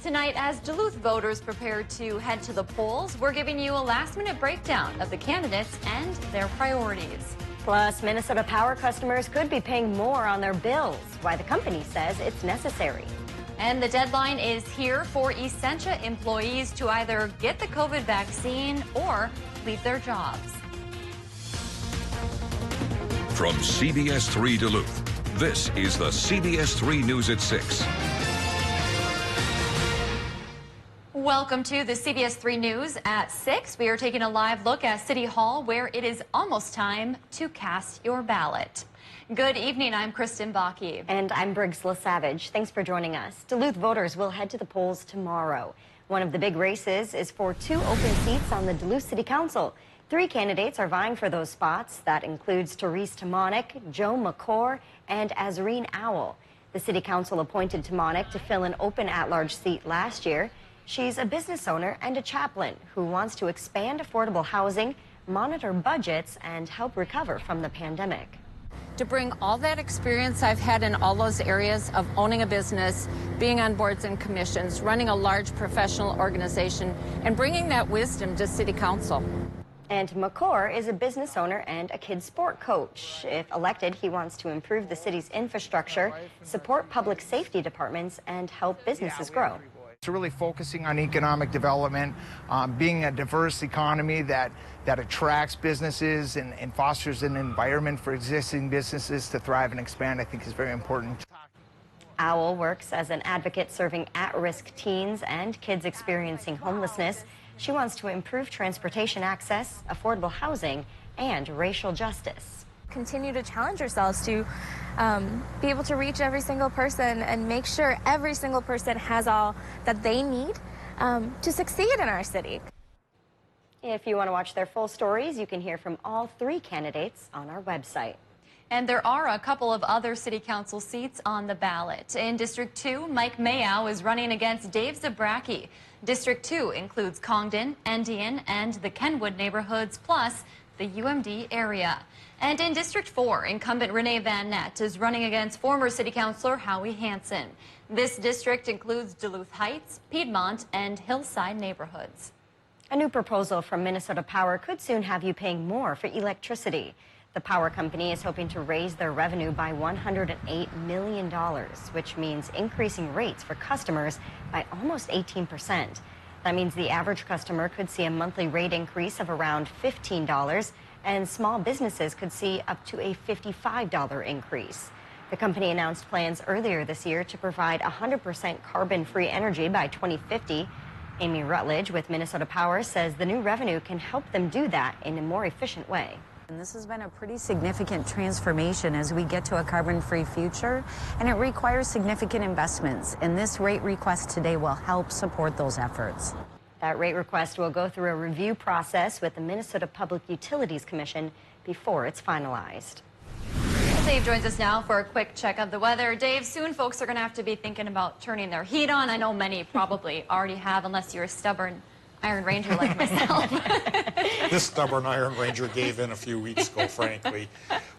Tonight, as Duluth voters prepare to head to the polls, we're giving you a last-minute breakdown of the candidates and their priorities. Plus, Minnesota Power customers could be paying more on their bills, why the company says it's necessary. And the deadline is here for Essentia employees to either get the COVID vaccine or leave their jobs. From CBS3 Duluth, this is the CBS3 News at 6. Welcome to the CBS3 News at 6. We are taking a live look at City Hall, where it is almost time to cast your ballot. Good evening, I'm Kristen Bakke. And I'm Briggs LaSavage. Thanks for joining us. Duluth voters will head to the polls tomorrow. One of the big races is for 2 open seats on the Duluth City Council. 3 candidates are vying for those spots. That includes Therese Timonek, Joe McCore, and Azreen Owl. The City Council appointed Timonek to fill an open at-large seat last year. She's a business owner and a chaplain who wants to expand affordable housing, monitor budgets, and help recover from the pandemic. To bring all that experience I've had in all those areas of owning a business, being on boards and commissions, running a large professional organization, and bringing that wisdom to City Council. And McCore is a business owner and a kids sport coach. If elected, he wants to improve the city's infrastructure, support public safety departments, and help businesses grow. It's really focusing on economic development, being a diverse economy that attracts businesses and fosters an environment for existing businesses to thrive and expand, I think is very important. Owl works as an advocate serving at-risk teens and kids experiencing homelessness. She wants to improve transportation access, affordable housing, and racial justice. Continue to challenge ourselves to be able to reach every single person and make sure every single person has all that they need to succeed in our city. If you want to watch their full stories, you can hear from all 3 candidates on our website. And there are a couple of other city council seats on the ballot. In District 2, Mike Mayow is running against Dave Zabracki. District 2 includes Congdon, Endian, and the Kenwood neighborhoods, plus the UMD area. And in District 4, incumbent Renee Van Nett is running against former City Councilor Howie Hansen. This district includes Duluth Heights, Piedmont, and Hillside neighborhoods. A new proposal from Minnesota Power could soon have you paying more for electricity. The power company is hoping to raise their revenue by $108 million, which means increasing rates for customers by almost 18%. That means the average customer could see a monthly rate increase of around $15, and small businesses could see up to a $55 increase. The company announced plans earlier this year to provide 100% carbon-free energy by 2050. Amy Rutledge with Minnesota Power says the new revenue can help them do that in a more efficient way. And this has been a pretty significant transformation as we get to a carbon-free future, and it requires significant investments, and this rate request today will help support those efforts. That rate request will go through a review process with the Minnesota Public Utilities Commission before it's finalized. Dave joins us now for a quick check of the weather. Dave, soon folks are going to have to be thinking about turning their heat on. I know many probably already have, unless you're a stubborn Iron Ranger like myself. This stubborn Iron Ranger gave in a few weeks ago, frankly.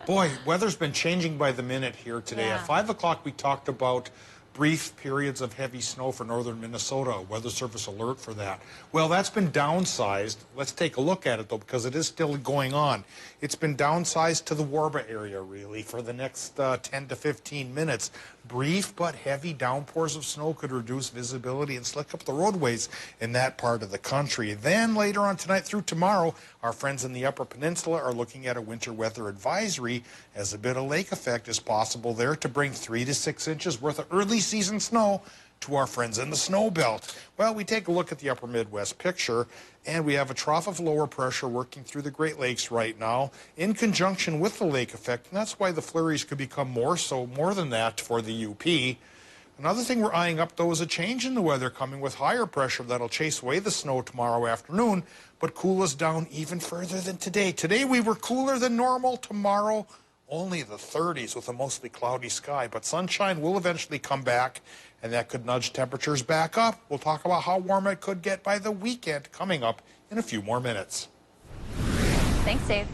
Boy, weather's been changing by the minute here today. Yeah. At 5 o'clock, we talked about brief periods of heavy snow for northern Minnesota, a Weather Service alert for that. Well, that's been downsized. Let's take a look at it, though, because it is still going on. It's been downsized to the Warba area, really, for the next 10 to 15 minutes. Brief but heavy downpours of snow could reduce visibility and slick up the roadways in that part of the country. Then later on tonight through tomorrow, our friends in the Upper Peninsula are looking at a winter weather advisory, as a bit of lake effect is possible there to bring 3 to 6 inches worth of early season snow to our friends in the snow belt. Well, we take a look at the upper Midwest picture, and we have a trough of lower pressure working through the Great Lakes right now in conjunction with the lake effect, and that's why the flurries could become more than that for the UP. Another thing we're eyeing up, though, is a change in the weather coming with higher pressure that'll chase away the snow tomorrow afternoon, but cool us down even further than today. Today we were cooler than normal. Tomorrow, only the 30s with a mostly cloudy sky, but sunshine will eventually come back, and that could nudge temperatures back up. We'll talk about how warm it could get by the weekend coming up in a few more minutes. Thanks, Dave.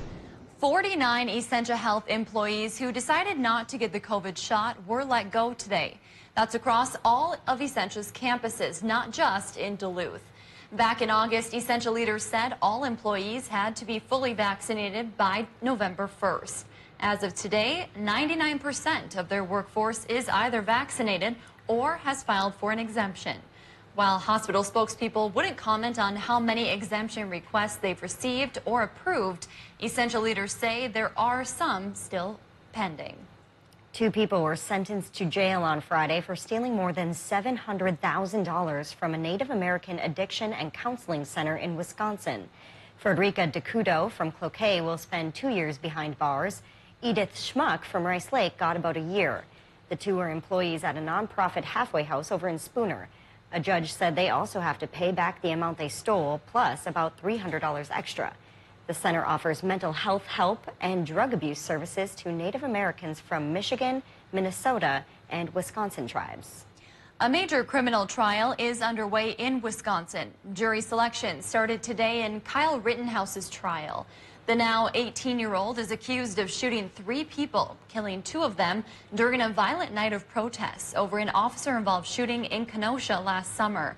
49 Essentia Health employees who decided not to get the COVID shot were let go today. That's across all of Essentia's campuses, not just in Duluth. Back in August, Essentia leaders said all employees had to be fully vaccinated by November 1st. As of today, 99% of their workforce is either vaccinated or has filed for an exemption. While hospital spokespeople wouldn't comment on how many exemption requests they've received or approved, Essentia leaders say there are some still pending. 2 people were sentenced to jail on Friday for stealing more than $700,000 from a Native American addiction and counseling center in Wisconsin. Frederica DeCudo from Cloquet will spend 2 years behind bars. Edith Schmuck from Rice Lake got about a year. The two are employees at a nonprofit halfway house over in Spooner. A judge said they also have to pay back the amount they stole, plus about $300 extra. The center offers mental health help and drug abuse services to Native Americans from Michigan, Minnesota, and Wisconsin tribes. A major criminal trial is underway in Wisconsin. Jury selection started today in Kyle Rittenhouse's trial. The now 18-year-old is accused of shooting 3 people, killing 2 of them during a violent night of protests over an officer-involved shooting in Kenosha last summer.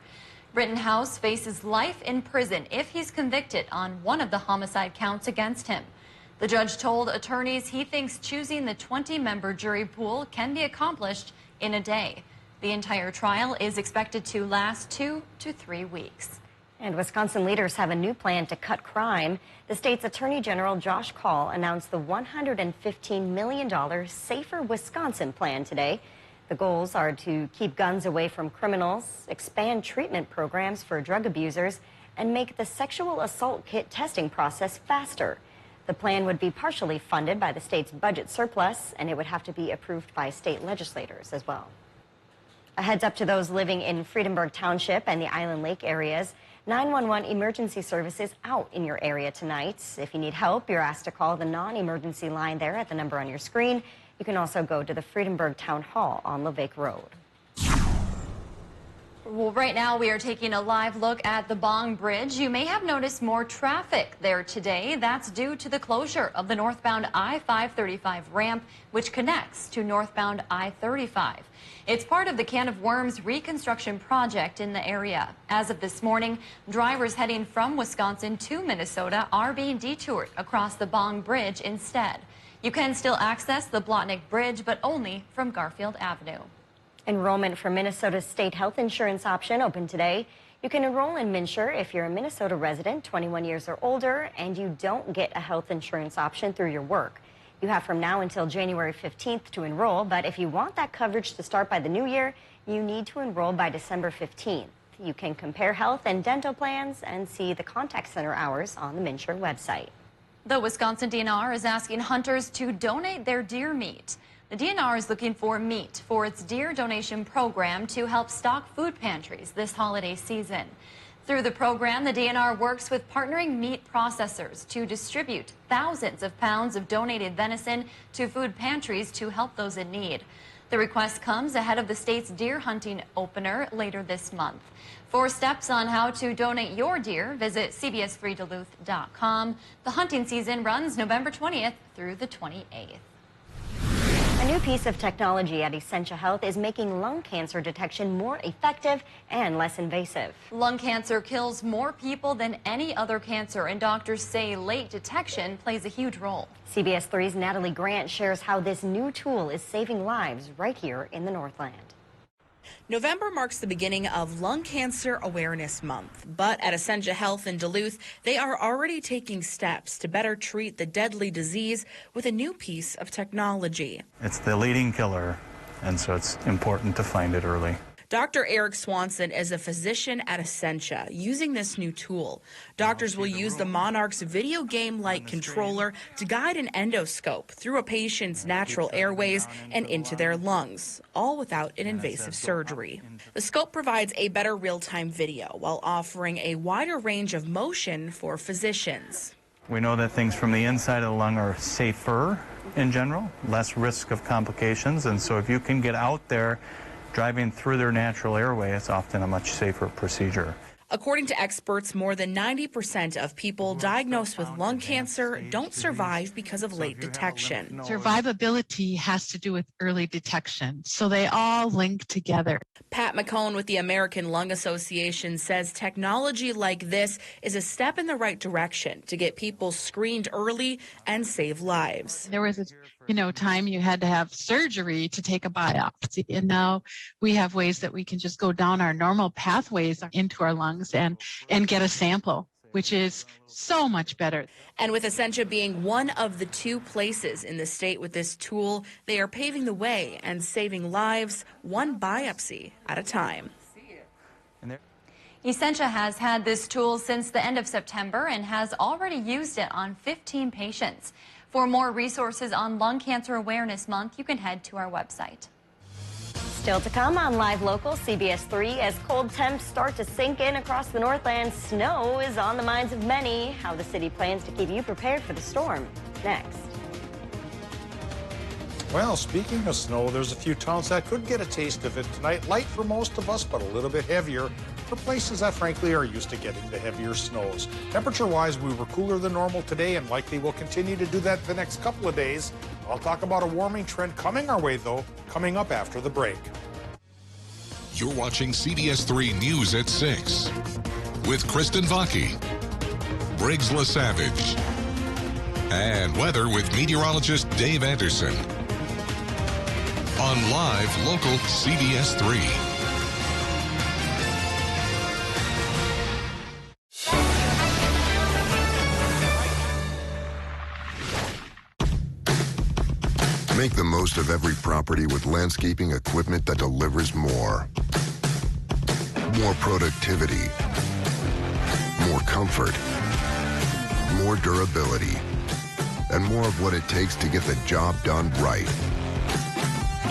Rittenhouse faces life in prison if he's convicted on one of the homicide counts against him. The judge told attorneys he thinks choosing the 20-member jury pool can be accomplished in a day. The entire trial is expected to last 2 to 3 weeks. And Wisconsin leaders have a new plan to cut crime. The state's Attorney General Josh Kaul announced the $115 million Safer Wisconsin plan today. The goals are to keep guns away from criminals, expand treatment programs for drug abusers, and make the sexual assault kit testing process faster. The plan would be partially funded by the state's budget surplus, and it would have to be approved by state legislators as well. A heads up to those living in Friedenberg Township and the Island Lake areas. 911 emergency services out in your area tonight. If you need help, you're asked to call the non-emergency line there at the number on your screen. You can also go to the Friedenberg Town Hall on Levake Road. Well, right now we are taking a live look at the Bong Bridge. You may have noticed more traffic there today. That's due to the closure of the northbound I-535 ramp, which connects to northbound I-35. It's part of the Can of Worms reconstruction project in the area. As of this morning, drivers heading from Wisconsin to Minnesota are being detoured across the Bong Bridge instead. You can still access the Blotnick Bridge, but only from Garfield Avenue. Enrollment for Minnesota's state health insurance option opened today. You can enroll in MNsure if you're a Minnesota resident, 21 years or older, and you don't get a health insurance option through your work. You have from now until January 15th to enroll, but if you want that coverage to start by the new year, you need to enroll by December 15th. You can compare health and dental plans and see the contact center hours on the MNsure website. The Wisconsin DNR is asking hunters to donate their deer meat. The DNR is looking for meat for its deer donation program to help stock food pantries this holiday season. Through the program, the DNR works with partnering meat processors to distribute thousands of pounds of donated venison to food pantries to help those in need. The request comes ahead of the state's deer hunting opener later this month. For steps on how to donate your deer, visit CBS3Duluth.com. The hunting season runs November 20th through the 28th. A new piece of technology at Essentia Health is making lung cancer detection more effective and less invasive. Lung cancer kills more people than any other cancer, and doctors say late detection plays a huge role. CBS3's Natalie Grant shares how this new tool is saving lives right here in the Northland. November marks the beginning of Lung Cancer Awareness Month, but at Essentia Health in Duluth, they are already taking steps to better treat the deadly disease with a new piece of technology. It's the leading killer, and so it's important to find it early. Dr. Eric Swanson is a physician at Essentia using this new tool. Doctors will use the Monarch's video game-like controller to guide an endoscope through a patient's natural airways and into their lungs, all without an invasive surgery. The scope provides a better real-time video while offering a wider range of motion for physicians. We know that things from the inside of the lung are safer in general, less risk of complications, and so if you can get out there driving through their natural airway, it's often a much safer procedure. According to experts, more than 90% of people diagnosed with lung cancer don't survive because of late detection. Survivability has to do with early detection, so they all link together. Pat McCone with the American Lung Association says technology like this is a step in the right direction to get people screened early and save lives. There was a time you had to have surgery to take a biopsy, and now we have ways that we can just go down our normal pathways into our lungs and get a sample, which is so much better. And with Essentia being one of the 2 places in the state with this tool, they are paving the way and saving lives one biopsy at a time. Essentia has had this tool since the end of September and has already used it on 15 patients. For more resources on Lung Cancer Awareness Month, you can head to our website. Still to come on Live Local CBS3, as cold temps start to sink in across the Northland, snow is on the minds of many. How the city plans to keep you prepared for the storm. Next. Well, speaking of snow, there's a few towns that could get a taste of it tonight. Light for most of us, but a little bit heavier for places that frankly are used to getting the heavier snows. Temperature-wise, we were cooler than normal today and likely will continue to do that the next couple of days. I'll talk about a warming trend coming our way, though, coming up after the break. You're watching CBS3 News at 6 with Kristen Vaki, Briggs LaSavage, and weather with meteorologist Dave Anderson on Live Local CBS3. Make the most of every property with landscaping equipment that delivers more. More productivity. More comfort. More durability. And more of what it takes to get the job done right.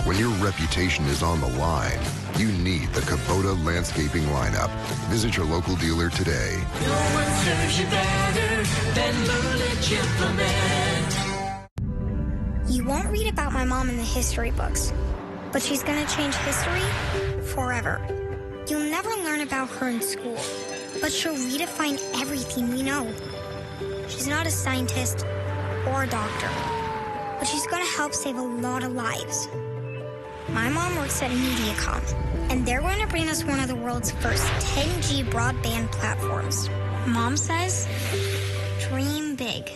When your reputation is on the line, you need the Kubota landscaping lineup. Visit your local dealer today. No one serves you better than Bullet Implement. You won't read about my mom in the history books, but she's gonna change history forever. You'll never learn about her in school, but she'll redefine everything we know. She's not a scientist or a doctor, but she's gonna help save a lot of lives. My mom works at MediaCom, and they're going to bring us one of the world's first 10G broadband platforms. Mom says, dream big.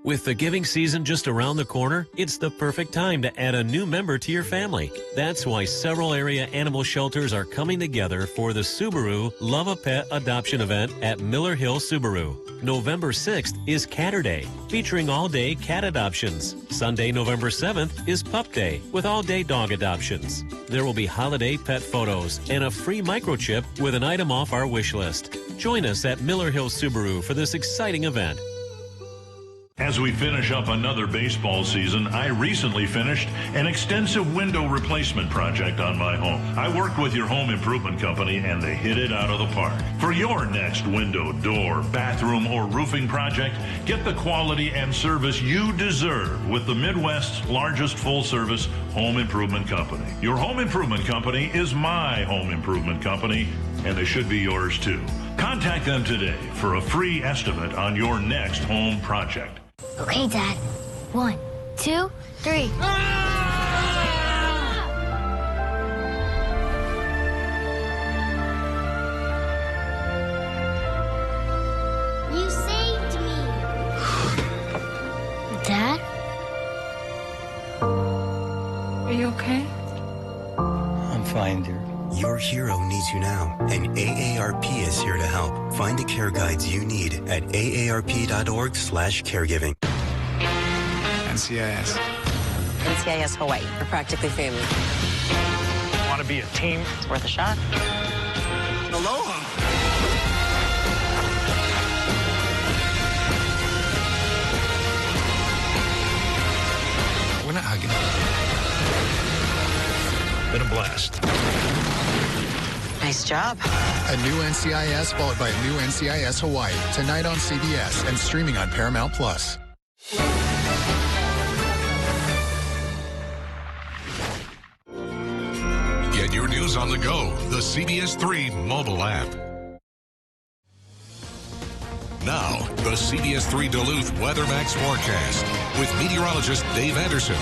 With the giving season just around the corner, it's the perfect time to add a new member to your family. That's why several area animal shelters are coming together for the Subaru Love a Pet adoption event at Miller Hill Subaru. November 6th is Catter Day, featuring all-day cat adoptions. Sunday, November 7th is Pup Day, with all-day dog adoptions. There will be holiday pet photos and a free microchip with an item off our wish list. Join us at Miller Hill Subaru for this exciting event. As we finish up another baseball season, I recently finished an extensive window replacement project on my home. I worked with your home improvement company and they hit it out of the park. For your next window, door, bathroom, or roofing project, get the quality and service you deserve with the Midwest's largest full-service home improvement company. Your home improvement company is my home improvement company, and they should be yours too. Contact them today for a free estimate on your next home project. Okay, Dad. 1, 2, 3. You saved me. Dad? Are you okay? I'm fine, dear. Your hero needs you now, and AARP is here to help. Find the care guides you need at aarp.org/caregiving. NCIS. NCIS Hawaii. We're practically family. Want to be a team? It's worth a shot. Aloha. We're not hugging. Been a blast. Nice job. A new NCIS followed by a new NCIS Hawaii. Tonight on CBS and streaming on Paramount+. Get your news news on the go. The CBS3 mobile app. Now, the CBS3 Duluth Weather Max forecast with meteorologist Dave Anderson.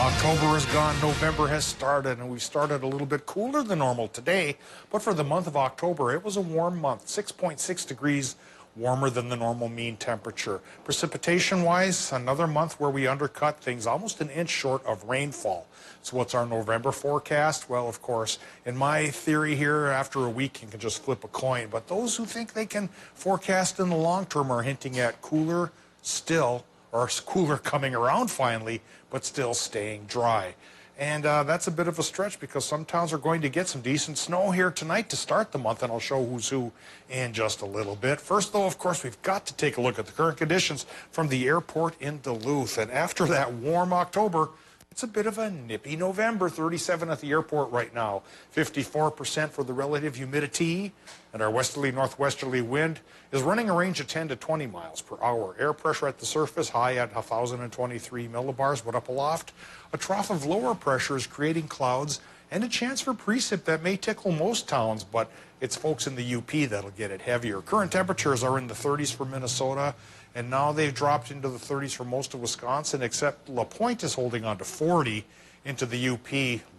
October is gone, November has started, and we've started a little bit cooler than normal today. But for the month of October, it was a warm month, 6.6 degrees warmer than the normal mean temperature. Precipitation-wise, another month where we undercut things, almost an inch short of rainfall. So what's our November forecast? Well, of course, in my theory here, after a week, you can just flip a coin. But those who think they can forecast in the long term are hinting at cooler still, or cooler coming around finally, but still staying dry. And that's a bit of a stretch because some towns are going to get some decent snow here tonight to start the month, and I'll show who's who in just a little bit. First, though, of course, we've got to take a look at the current conditions from the airport in Duluth. And after that warm October, it's a bit of a nippy November. 37 at the airport right now, 54% for the relative humidity, and our westerly-northwesterly wind is running a range of 10 to 20 miles per hour. Air pressure at the surface high at 1,023 millibars, but up aloft, a trough of lower pressure is creating clouds and a chance for precip that may tickle most towns, but it's folks in the UP that'll get it heavier. Current temperatures are in the 30s for Minnesota, and now they've dropped into the 30s for most of Wisconsin, except La Pointe is holding on to 40 into the UP,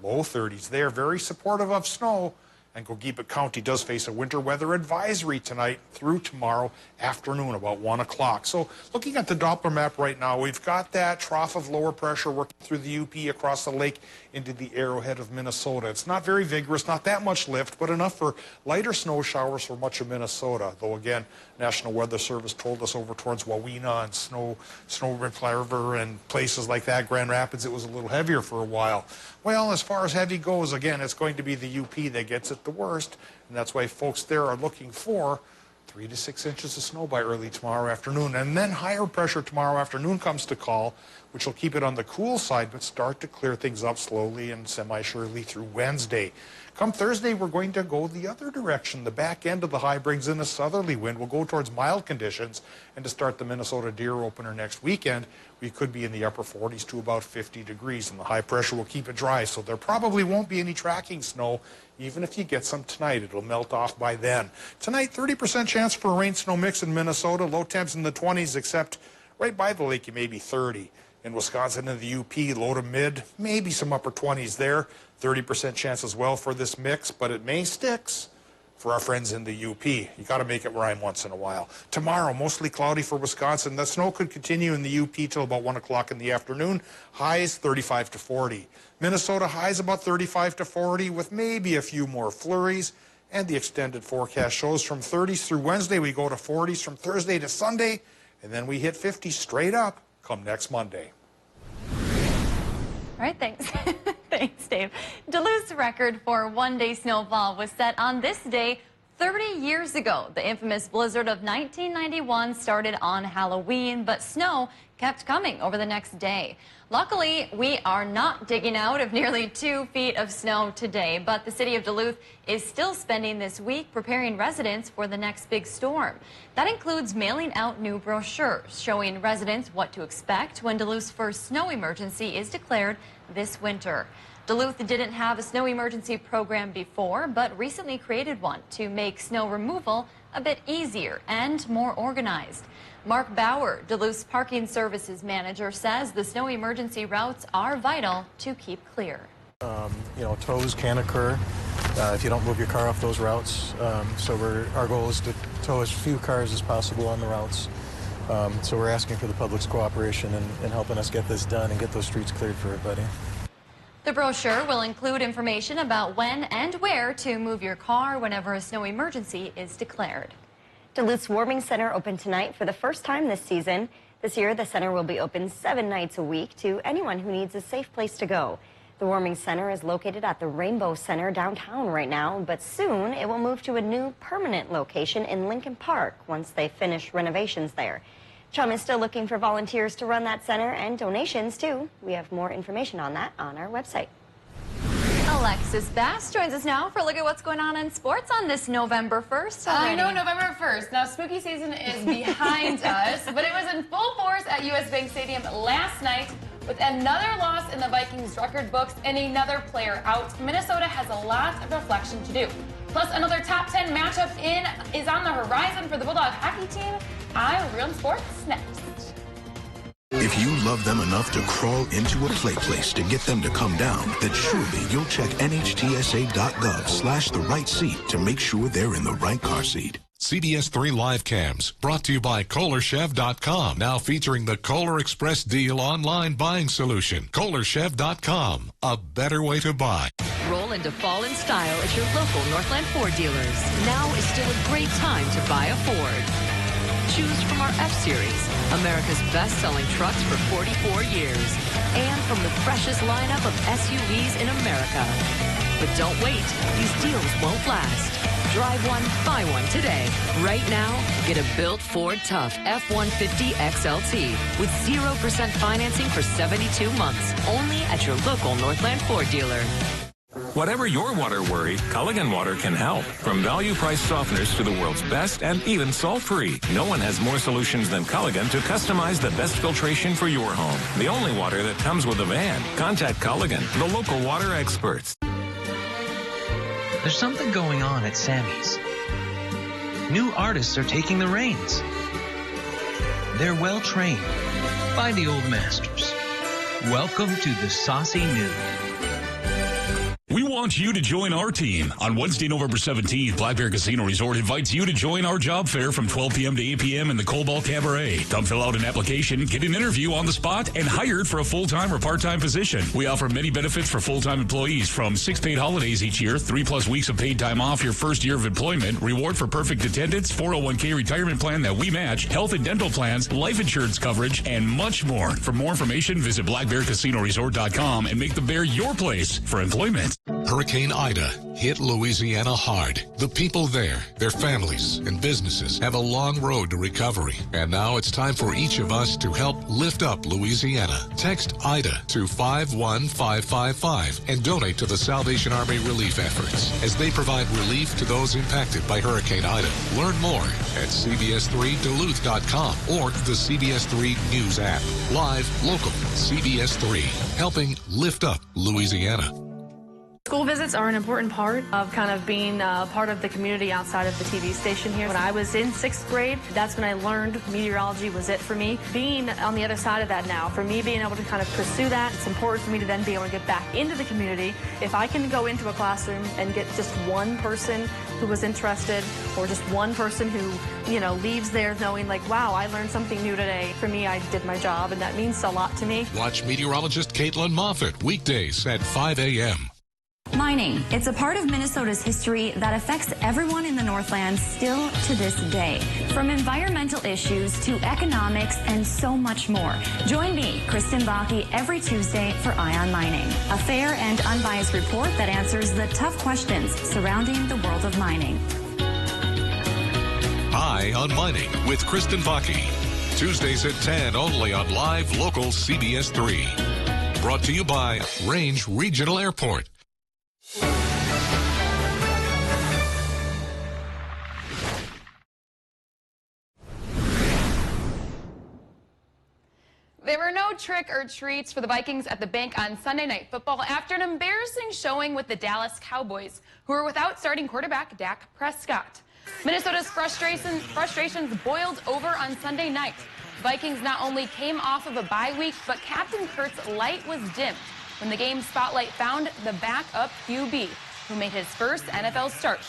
low 30s. They're very supportive of snow, and Cogepa County does face a winter weather advisory tonight through tomorrow afternoon, about 1 o'clock. So looking at the Doppler map right now, we've got that trough of lower pressure working through the UP across the lake into the arrowhead of Minnesota. It's not very vigorous, not that much lift, but enough for lighter snow showers for much of Minnesota. Though again, National Weather Service told us over towards Wawina and Snow River and places like that, Grand Rapids, it was a little heavier for a while. Well, as far as heavy goes, again, it's going to be the UP that gets it the worst, and that's why folks there are looking for 3 to 6 inches of snow by early tomorrow afternoon. And then higher pressure tomorrow afternoon comes to call, which will keep it on the cool side, but start to clear things up slowly and semi-surely through Wednesday. Come Thursday, we're going to go the other direction. The back end of the high brings in a southerly wind. We'll go towards mild conditions, and to start the Minnesota Deer opener next weekend, we could be in the upper 40s to about 50 degrees, and the high pressure will keep it dry, so there probably won't be any tracking snow. Even if you get some tonight, it'll melt off by then. Tonight, 30% chance for a rain-snow mix in Minnesota, low temps in the 20s, except right by the lake, you may be 30. In Wisconsin and the UP, low to mid, maybe some upper 20s there. 30% chance as well for this mix, but it may sticks for our friends in the UP. You got to make it rhyme once in a while. Tomorrow, mostly cloudy for Wisconsin. The snow could continue in the UP till about 1 o'clock in the afternoon. Highs 35 to 40. Minnesota highs about 35 to 40 with maybe a few more flurries. And the extended forecast shows from 30s through Wednesday, we go to 40s from Thursday to Sunday, and then we hit 50 straight up come next Monday. All right, thanks. Thanks, Dave. Duluth's record for one-day snowfall was set on this day 30 years ago. The infamous blizzard of 1991 started on Halloween, but snow kept coming over the next day. Luckily, we are not digging out of nearly 2 feet of snow today, but the city of Duluth is still spending this week preparing residents for the next big storm. That includes mailing out new brochures showing residents what to expect when Duluth's first snow emergency is declared this winter. Duluth didn't have a snow emergency program before, but recently created one to make snow removal a bit easier and more organized. Mark Bauer, Duluth's parking services manager, says the snow emergency routes are vital to keep clear. Tows can occur if you don't move your car off those routes. Our goal is to tow as few cars as possible on the routes. So we're asking for the public's cooperation in helping us get this done and get those streets cleared for everybody. The brochure will include information about when and where to move your car whenever a snow emergency is declared. Duluth's Warming Center opened tonight for the first time this season. This year, the center will be open 7 nights a week to anyone who needs a safe place to go. The Warming Center is located at the Rainbow Center downtown right now, but soon it will move to a new permanent location in Lincoln Park once they finish renovations there. Chum is still looking for volunteers to run that center and donations too. We have more information on that on our website. Alexis Bass joins us now for a look at what's going on in sports on this November 1st already. I know, November 1st. Now, spooky season is behind us, but it was in full force at US Bank Stadium last night With another loss in the Vikings record books and another player out, Minnesota has a lot of reflection to do. Plus, another top 10 matchup is on the horizon for the Bulldog hockey team. I'm Real Sports next. If you love them enough to crawl into a play place to get them to come down, then surely you'll check NHTSA.gov/the right seat to make sure they're in the right car seat. CBS3 Live Cams, brought to you by KohlerChev.com, now featuring the Kohler Express Deal online buying solution. KohlerChev.com, a better way to buy. Roll into fall in style at your local Northland Ford dealers. Now is still a great time to buy a Ford. Choose from our F-Series, America's best-selling trucks for 44 years, and from the freshest lineup of SUVs in America. But don't wait, these deals won't last. Drive one, buy one today. Right now, get a built Ford Tough F-150 XLT with 0% financing for 72 months, only at your local Northland Ford dealer. Whatever your water worry, Culligan Water can help. From value-priced softeners to the world's best and even salt-free. No one has more solutions than Culligan to customize the best filtration for your home. The only water that comes with a van. Contact Culligan, the local water experts. There's something going on at Sammy's. New artists are taking the reins. They're well trained by the old masters. Welcome to the Saucy New. We want you to join our team. On Wednesday, November 17th, Black Bear Casino Resort invites you to join our job fair from 12 p.m. to 8 p.m. in the Cobalt Cabaret. Come fill out an application, get an interview on the spot, and hired for a full-time or part-time position. We offer many benefits for full-time employees, from 6 paid holidays each year, 3+ weeks of paid time off your first year of employment, reward for perfect attendance, 401k retirement plan that we match, health and dental plans, life insurance coverage, and much more. For more information, visit blackbearcasinoresort.com and make the Bear your place for employment. Hurricane Ida hit Louisiana hard. The people there, their families, and businesses have a long road to recovery. And now it's time for each of us to help lift up Louisiana. Text IDA to 51555 and donate to the Salvation Army relief efforts as they provide relief to those impacted by Hurricane Ida. Learn more at CBS3Duluth.com or the CBS3 News app. Live, local, CBS3, helping lift up Louisiana. School visits are an important part of kind of being part of the community outside of the TV station here. When I was in 6th grade, that's when I learned meteorology was it for me. Being on the other side of that now, for me being able to kind of pursue that, it's important for me to then be able to get back into the community. If I can go into a classroom and get just one person who was interested, or just one person who, you know, leaves there knowing like, wow, I learned something new today. For me, I did my job, and that means a lot to me. Watch meteorologist Caitlin Moffitt weekdays at 5 a.m. Mining. It's a part of Minnesota's history that affects everyone in the Northland still to this day. From environmental issues to economics and so much more. Join me, Kristen Bakke, every Tuesday for Eye on Mining, a fair and unbiased report that answers the tough questions surrounding the world of mining. Eye on Mining with Kristen Bakke. Tuesdays at 10 only on live local CBS 3. Brought to you by Range Regional Airport. There were no trick or treats for the Vikings at the bank on Sunday Night Football after an embarrassing showing with the Dallas Cowboys, who were without starting quarterback Dak Prescott. Minnesota's frustrations boiled over on Sunday night. Vikings not only came off of a bye week, but Captain Kurt's light was dimmed when the game spotlight found the backup QB, who made his first NFL start,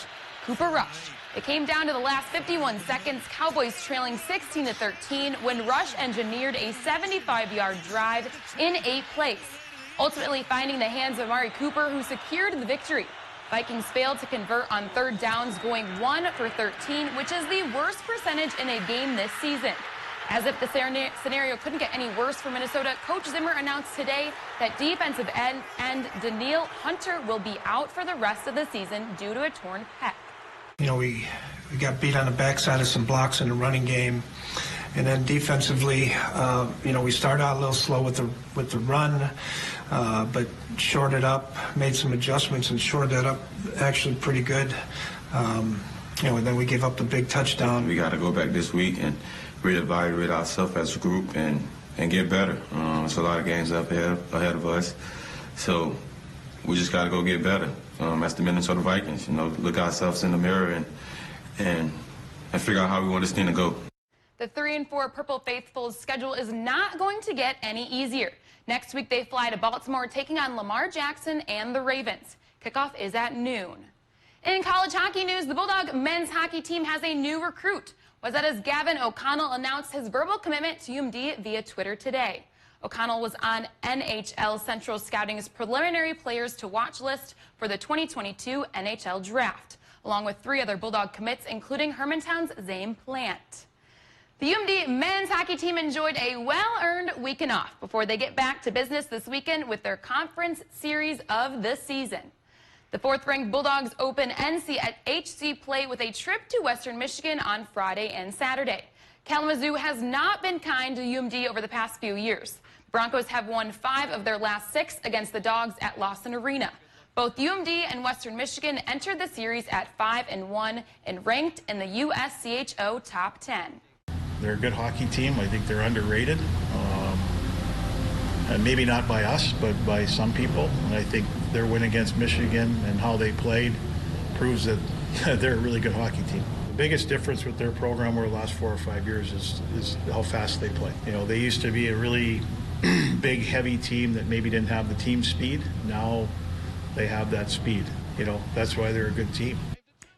Cooper Rush. It came down to the last 51 seconds, Cowboys trailing 16-13 when Rush engineered a 75-yard drive in 8 plays, ultimately finding the hands of Amari Cooper, who secured the victory. Vikings failed to convert on 3rd downs, going 1 for 13, which is the worst percentage in a game this season. As if the scenario couldn't get any worse for Minnesota, Coach Zimmer announced today that defensive end Danielle Hunter will be out for the rest of the season due to a torn pec. You know, we got beat on the backside of some blocks in the running game, and then defensively, you know, we started out a little slow with the run, but shorted up, made some adjustments, and shorted that up actually pretty good. You know, and then we gave up the big touchdown. We got to go back this week and reevaluate ourselves as a group and and get better. It's a lot of games up ahead of us, so we just got to go get better. As the Minnesota Vikings, look ourselves in the mirror and figure out how we want this team to go. The 3-4 Purple Faithful's schedule is not going to get any easier. Next week, they fly to Baltimore, taking on Lamar Jackson and the Ravens. Kickoff is at noon. In college hockey news, the Bulldog men's hockey team has a new recruit. Wazetta's Gavin O'Connell announced his verbal commitment to UMD via Twitter today. O'Connell was on NHL Central Scouting's preliminary players to watch list for the 2022 NHL Draft, along with 3 other Bulldog commits, including Hermantown's Zane Plant. The UMD men's hockey team enjoyed a well-earned weekend off before they get back to business this weekend with their conference series of the season. The 4th-ranked Bulldogs open NCHC play with a trip to Western Michigan on Friday and Saturday. Kalamazoo has not been kind to UMD over the past few years. Broncos have won 5 of their last 6 against the Dogs at Lawson Arena. Both UMD and Western Michigan entered the series at 5-1 and ranked in the USCHO top 10. They're a good hockey team. I think they're underrated. And maybe not by us, but by some people. And I think their win against Michigan and how they played proves that they're a really good hockey team. The biggest difference with their program over the last 4 or 5 years is how fast they play. They used to be a really big, heavy team that maybe didn't have the team speed. Now they have that speed. That's why they're a good team.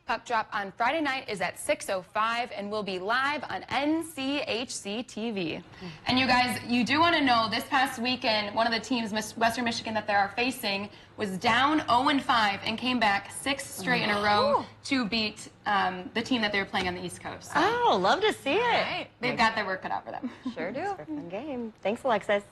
Puck drop on Friday night is at 6:05 and will be live on NCHC TV. And you guys, you do want to know, this past weekend, one of the teams, Western Michigan, that they are facing was down 0-5 and came back 6 straight in a row to beat the team that they were playing on the East Coast. So. Oh, love to see it. Right. They've got their work cut out for them. Sure do. For a fun game. Thanks, Alexis.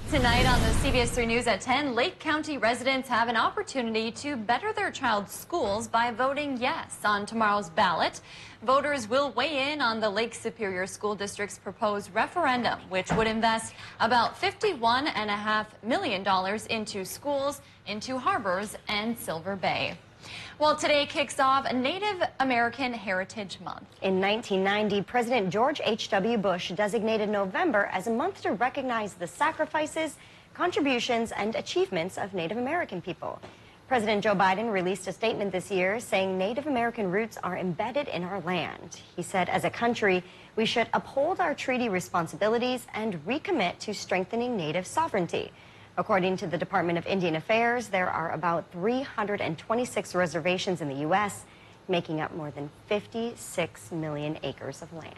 Tonight on the CBS3 News at 10, Lake County residents have an opportunity to better their child's schools by voting yes on tomorrow's ballot. Voters will weigh in on the Lake Superior School District's proposed referendum, which would invest about $51.5 million into schools, into harbors, and Silver Bay. Well, today kicks off Native American Heritage Month. In 1990, President George H.W. Bush designated November as a month to recognize the sacrifices, contributions, and achievements of Native American people. President Joe Biden released a statement this year saying Native American roots are embedded in our land. He said, as a country, we should uphold our treaty responsibilities and recommit to strengthening Native sovereignty. According to the Department of Indian Affairs, there are about 326 reservations in the U.S., making up more than 56 million acres of land.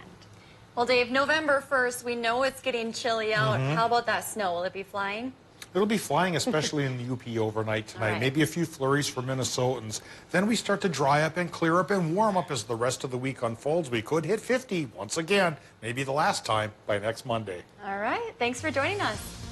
Well, Dave, November 1st, we know it's getting chilly out. How about that snow? Will it be flying? It'll be flying, especially in the UP overnight tonight. Right. Maybe a few flurries for Minnesotans. Then we start to dry up and clear up and warm up as the rest of the week unfolds. We could hit 50 once again, maybe the last time by next Monday. All right. Thanks for joining us.